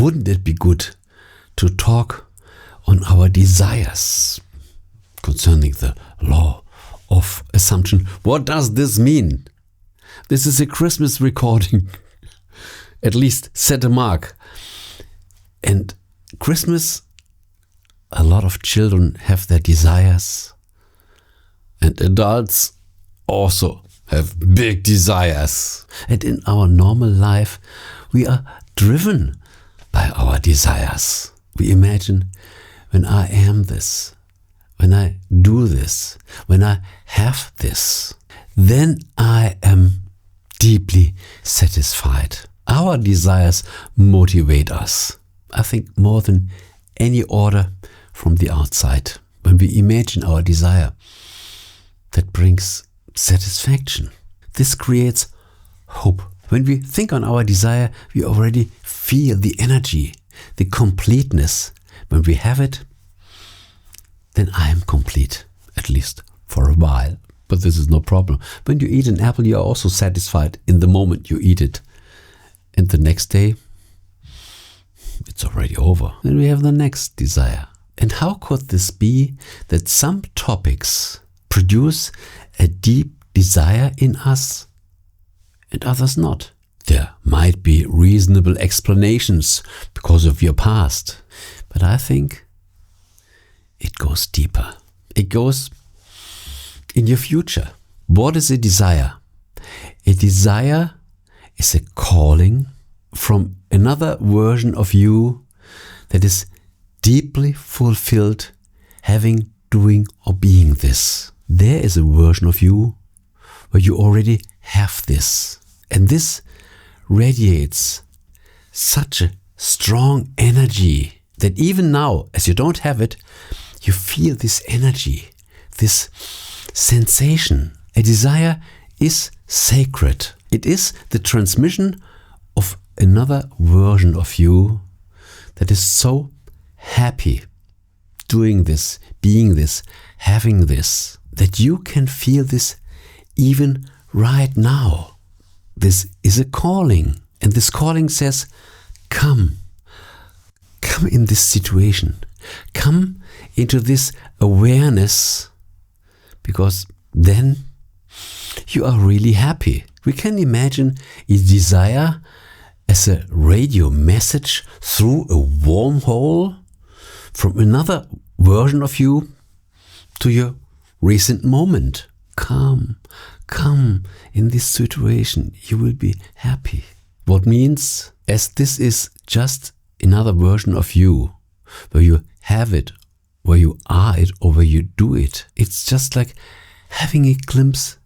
wouldn't it be good to talk on our desires concerning the law of assumption? What does this mean? This is a Christmas recording. At least set a mark. And Christmas, a lot of children have their desires. And adults also have big desires. And in our normal life, we are driven by our desires. We imagine, when I am this, when I do this, when I have this, then I am deeply satisfied. Our desires motivate us, I think, more than any order from the outside. When we imagine our desire, that brings satisfaction. This creates hope. When we think on our desire, we already feel the energy, the completeness. When we have it, then I am complete, at least for a while. But this is no problem. When you eat an apple, you are also satisfied in the moment you eat it. And the next day, it's already over. Then we have the next desire. And how could this be that some topics produce a deep desire in us and others not? There might be reasonable explanations because of your past, but I think it goes deeper. It goes in your future. What is a desire? A desire is a calling from another version of you that is deeply fulfilled, having, doing, or being this. There is a version of you where you already have this. And this radiates such a strong energy that even now, as you don't have it, you feel this energy, this sensation. A desire is sacred. It is the transmission of another version of you that is so happy doing this, being this, having this, that you can feel this even right now. This is a calling, and this calling says, come in this situation, come into this awareness, because then you are really happy. We can imagine a desire as a radio message through a wormhole from another version of you to your recent moment. Come in this situation. You will be happy. What means, as this is just another version of you, where you have it, where you are it, or where you do it. It's just like having a glimpse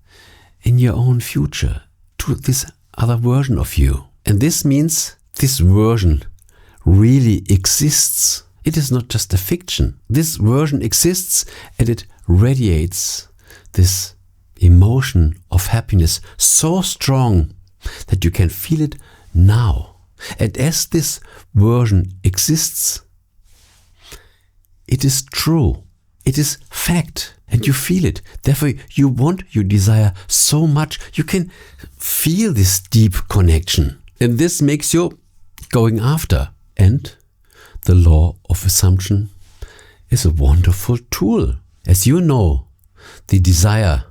in your own future to this other version of you. And this means this version really exists. It is not just a fiction. This version exists, and it radiates this emotion of happiness so strong that you can feel it now. And as this version exists, it is true. It is fact. And you feel it. Therefore, you want your desire so much. You can feel this deep connection. And this makes you going after. And the law of assumption is a wonderful tool. As you know, the desire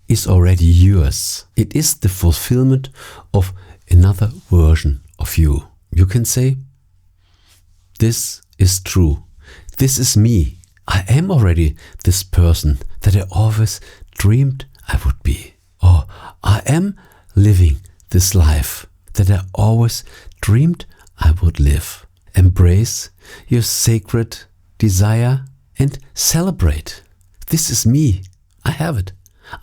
is already yours. It is the fulfillment of another version of you. You can say, this is true. This is me. I am already this person that I always dreamed I would be. Or I am living this life that I always dreamed I would live. Embrace your sacred desire and celebrate. This is me. I have it.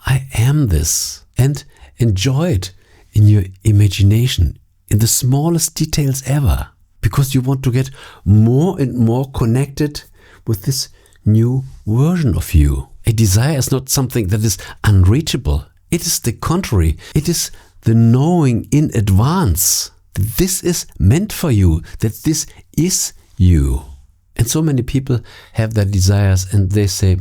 I am this. And enjoy it in your imagination, in the smallest details ever, because you want to get more and more connected with this new version of you. A desire is not something that is unreachable. It is the contrary. It is the knowing in advance that this is meant for you, that this is you. And so many people have their desires and they say,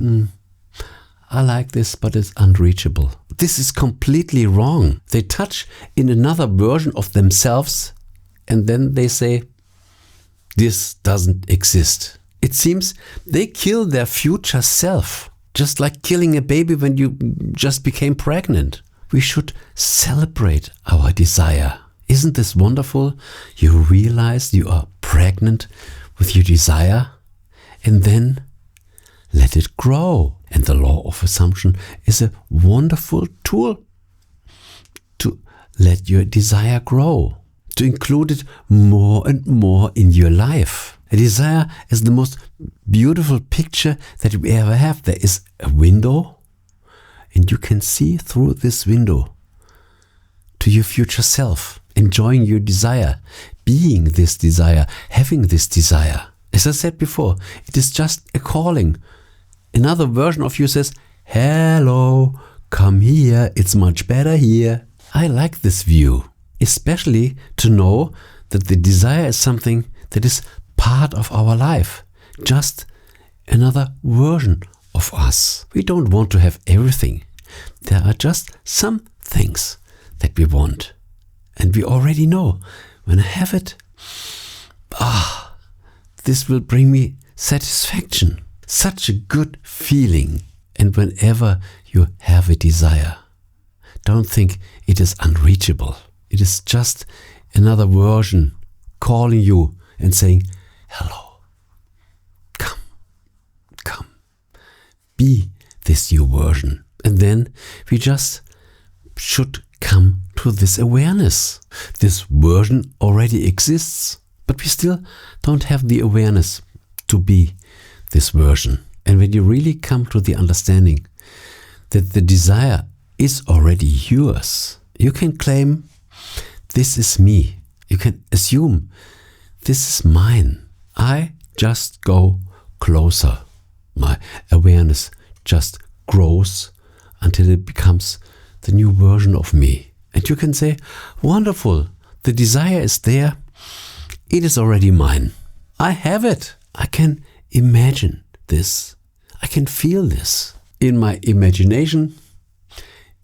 I like this, but it's unreachable. This is completely wrong. They touch in another version of themselves and then they say, this doesn't exist. It seems they kill their future self, just like killing a baby when you just became pregnant. We should celebrate our desire. Isn't this wonderful? You realize you are pregnant with your desire, and then let it grow. And the law of assumption is a wonderful tool to let your desire grow, to include it more and more in your life. A desire is the most beautiful picture that we ever have. There is a window, and you can see through this window to your future self, enjoying your desire, being this desire, having this desire. As I said before, it is just a calling. Another version of you says, hello, come here, it's much better here. I like this view, especially to know that the desire is something that is part of our life, just another version of us. We don't want to have everything. There are just some things that we want. And we already know, when I have it, this will bring me satisfaction. Such a good feeling. And whenever you have a desire, don't think it is unreachable. It is just another version calling you and saying, hello, come, be this new version. And then we just should come to this awareness. This version already exists, but we still don't have the awareness to be this version. And when you really come to the understanding that the desire is already yours, you can claim, this is me. You can assume, this is mine. I just go closer. My awareness just grows until it becomes the new version of me. And you can say, wonderful, the desire is there. It is already mine. I have it. I can imagine this. I can feel this. In my imagination,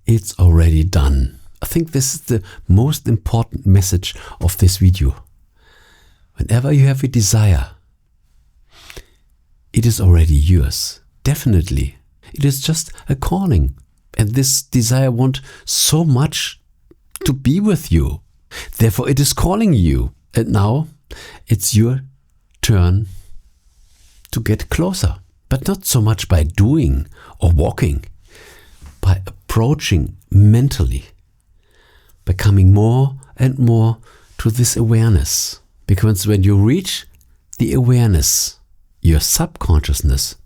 it's already done. I think this is the most important message of this video. Whenever you have a desire, it is already yours. Definitely. It is just a calling. And this desire wants so much to be with you. Therefore, it is calling you. And now it's your turn to get closer. But not so much by doing or walking, by approaching mentally, by coming more and more to this awareness. Because when you reach the awareness, your subconsciousness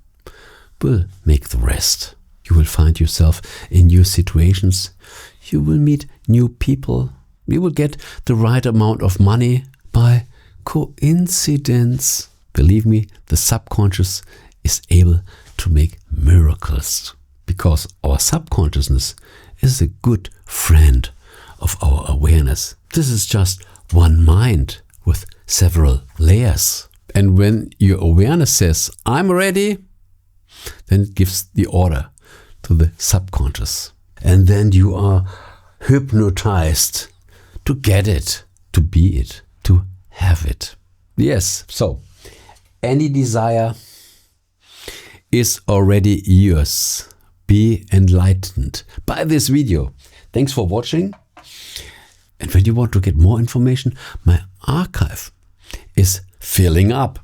will make the rest. You will find yourself in new situations. You will meet new people. You will get the right amount of money by coincidence. Believe me, the subconscious is able to make miracles because our subconsciousness is a good friend of our awareness. This is just one mind with several layers. And when your awareness says, I'm ready, then it gives the order to the subconscious. And then you are hypnotized to get it, to be it, to have it. Yes, so any desire is already yours. Be enlightened by this video. Thanks for watching. And when you want to get more information, my archive is filling up.